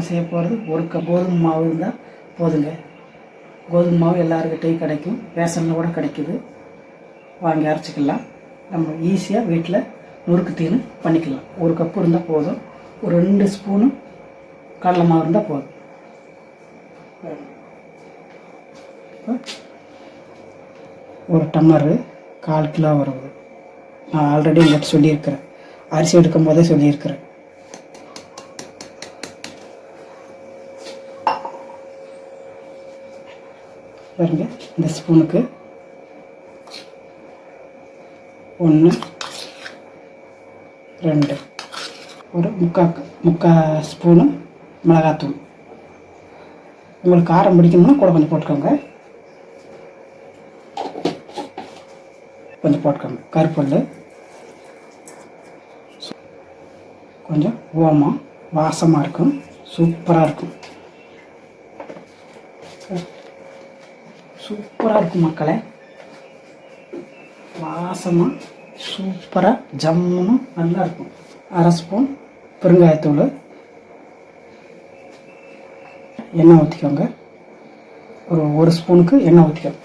நம்ம செய்ய போகிறது ஒரு கப் கோதுமை மாவு இருந்தால் போதுங்க. கோதுமை மாவு எல்லாருக்கிட்டையும் கிடைக்கும், ரேஷனில் கூட கிடைக்குது. வாங்கி அரைச்சிக்கலாம். நம்ம ஈஸியாக வீட்டில் நொறுக்கு தீனு பண்ணிக்கலாம். ஒரு கப்பு இருந்தால் போதும். ஒரு 2 ஸ்பூனு கடலை மாவு இருந்தால் போதும். ஒரு டம்ளரு 1/4 கிலோ வருது. நான் ஆல்ரெடி உங்கள்கிட்ட சொல்லியிருக்கிறேன், அரிசி எடுக்கும் போதே சொல்லியிருக்கிறேன். பாருங்க, இந்த ஸ்பூனுக்கு 1 2 ஒரு முக்கால் ஸ்பூனு மிளகாத்தூள். உங்களுக்கு காரம் பிடிக்கணும்னா கூட கொஞ்சம் போட்டுக்கோங்க. கொஞ்சம் போட்டுக்கோங்க. கருப்பல், கொஞ்சம் ஓமம், வாசமாக இருக்கும், சூப்பராக இருக்கும். சூப்பராக இருக்கும் மக்களே, வாசமாக சூப்பராக ஜம்முன்னு நல்லா இருக்கும். 1/2 ஸ்பூன் பெருங்காயத்தூள். எண்ணெய் ஊற்றிக்கோங்க. ஒரு ஸ்பூனுக்கு எண்ணெய் ஊற்றிக்கோங்க.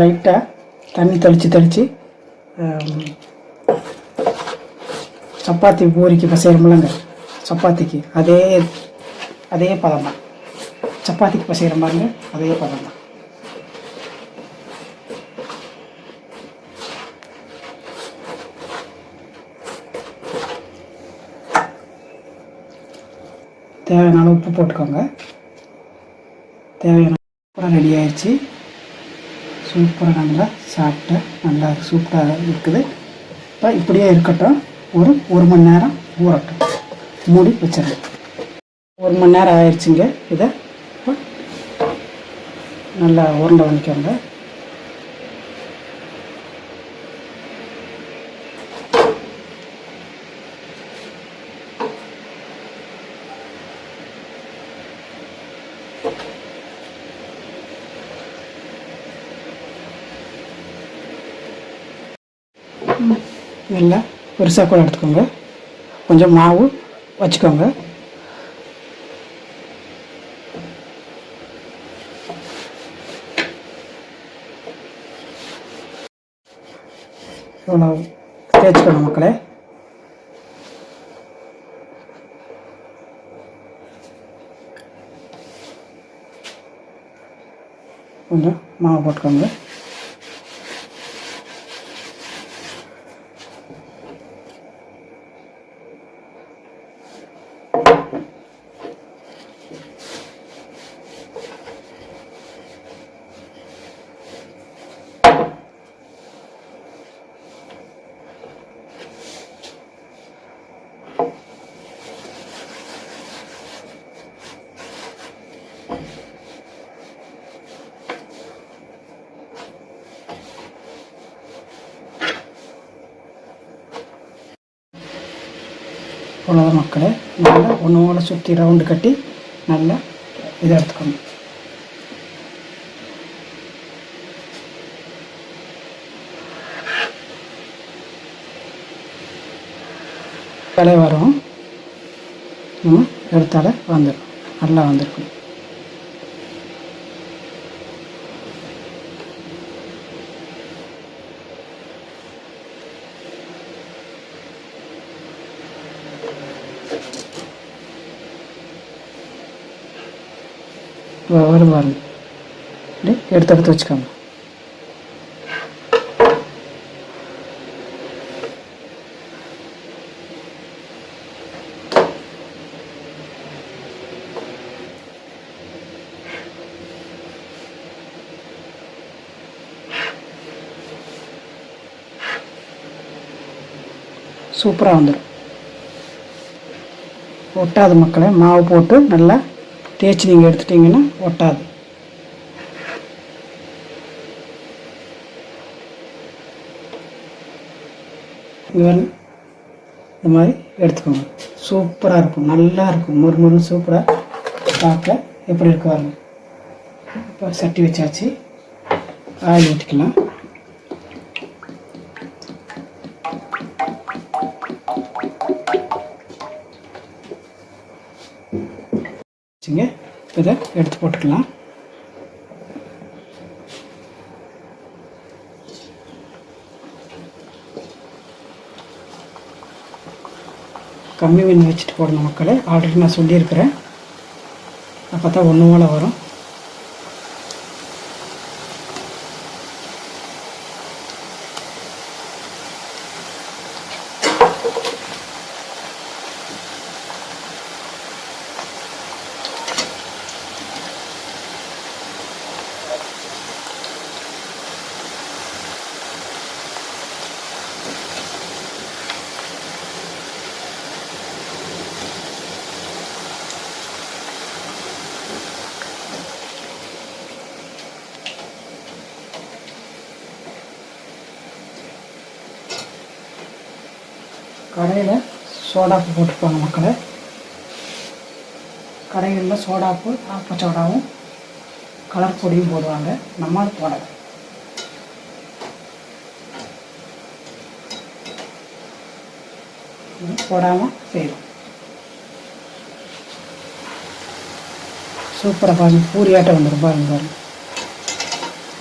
லைட்டாக தண்ணி தெளித்து சப்பாத்தி பூரிக்கு பசைகிறோம்லங்க, சப்பாத்திக்கு அதே பதம் தான். சப்பாத்திக்கு பசைகிற மாதிரிங்க, அதே பதம் தான். தேவையான உப்பு போட்டுக்கோங்க. தேவையான சூப்பராக ரெடி ஆயிடுச்சு. சூப்பராக நல்லா சாப்பிட்டா நல்லா சூப்பராக இருக்குது. இப்போ இப்படியே இருக்கட்டும். ஒரு மணி நேரம் ஊறட்டும். மூடி வச்சிடலாம். 1 மணி நேரம் ஆயிடுச்சுங்க. இதை இப்போ நல்லா உருண்டை பண்ணிக்கோங்க. நல்லா பெருசாக கூட எடுத்துக்கோங்க. கொஞ்சம் மாவு வச்சுக்கோங்க. இவ்வளோ தேய்ச்சிக்கணும் மக்களே. கொஞ்சம் மாவு போட்டுக்கோங்க. அவ்வளோதான் மக்களே. நல்லா ஒன்று சுற்றி ரவுண்டு கட்டி நல்லா இதை எடுத்துக்கணும். தலை வரும், நம்ம எடுத்தால வந்துடும். நல்லா வந்திருக்கும். வரும் பாருங்க. எடுத்து வச்சுக்கோங்க. சூப்பராக வந்துடும். ஒட்டாது மக்களே. மாவு போட்டு நல்லா தேய்ச்சி நீங்கள் எடுத்துட்டிங்கன்னா ஒட்டாது. இந்த மாதிரி எடுத்துக்கோங்க. சூப்பராக இருக்கும், நல்லா இருக்கும், முறுமுறு சூப்பராக பார்க்க எப்படி இருக்கு பாருங்க. இப்போ சட்டி வச்சாச்சு. ஆயில் ஊற்றிக்கலாம். இதை எடுத்து போட்டுக்கலாம். கம்மி மீன் வச்சுட்டு போடணும் மக்களே. ஆல்ரெடி நான் சொல்லியிருக்கிறேன். அப்போ தான் ஒன்று போல் வரும். கடையில் சோடாப்பு போட்டிருப்பாங்க மக்களே. கடைகளில் சோடாப்பு, ஆப்ப சோடாவும் கலர் பொடியும் போடுவாங்க. நம்ம அது போடலை. போடாமல் செய்யலாம். சூப்பராக பாருங்கள். பூரியாட்டம் வந்துடும்.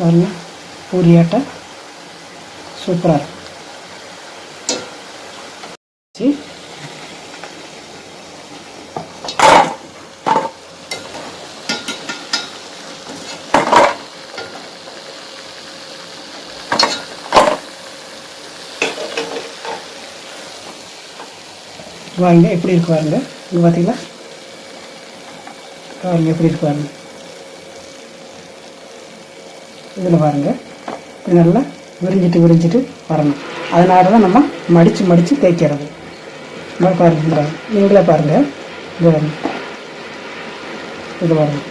பாருங்கள் பூரியாட்டம் சூப்பராக இருக்கும். வாங்க எப்படி இருக்கு பாருங்க. இங்கே பார்த்தீங்களா பாருங்க எப்படி இருக்கு பாருங்க. இதில் பாருங்கள் இது நல்லா விரிஞ்சிட்டு வரணும். அதனால தான் நம்ம மடித்து தேய்க்கிறது. பாருங்க நீங்களே பாருங்கள். இது பாருங்க.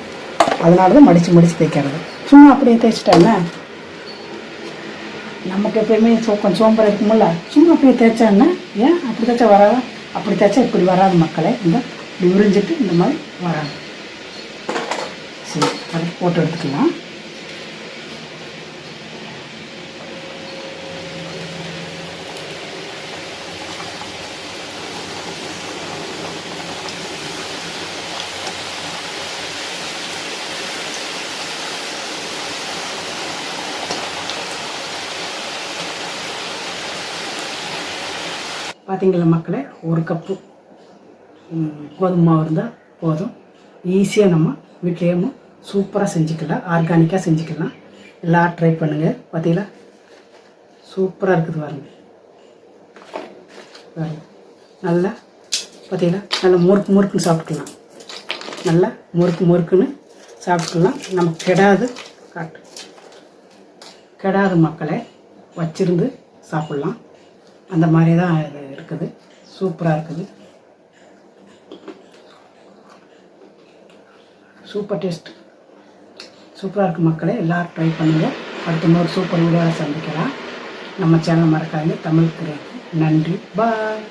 அதனால தான் மடித்து தேய்க்கிறது. சும்மா அப்படியே தேய்ச்சிட்டாங்க. நமக்கு எப்பயுமே கொஞ்சம் சோம்பரம் இருக்குமில்ல, சும்மா அப்படியே தேய்ச்சாங்கன்னா ஏன் அப்படி தேய்ச்சா வராது. அப்படி தேய்ச்சா இப்படி வராது மக்களே. இந்த விரிஞ்சிட்டு இந்த மாதிரி வராது. சரி, அதை போட்டு எடுத்துக்கலாம். பார்த்தீங்களா மக்களே, ஒரு கப்பு கோதுமை மாவு இருந்தால் போதும். ஈஸியாக நம்ம வீட்லேயும் சூப்பராக செஞ்சுக்கலாம். ஆர்கானிக்காக செஞ்சுக்கலாம். எல்லோரும் ட்ரை பண்ணுங்கள். பார்த்தீங்களா சூப்பராக இருக்குது பாருங்க. நல்லா பார்த்தீங்களா நல்லா முறுக்குன்னு சாப்பிட்டுக்கலாம். நல்லா முறுக்குன்னு சாப்பிட்டுக்கலாம். நம்ம கெடாது மக்களே. வச்சிருந்து சாப்பிட்லாம். அந்த மாதிரி தான் இது இருக்குது. சூப்பராக இருக்குது. Super taste. சூப்பராக இருக்குது மக்களே. எல்லோரும் ட்ரை பண்ணுங்கள். அடுத்த இன்னொரு சூப்பர் வீடியோவில் சந்திக்கலாம். நம்ம சேனல் மறக்காதீங்க. தமிழ் கிரேட். நன்றி. பாய்.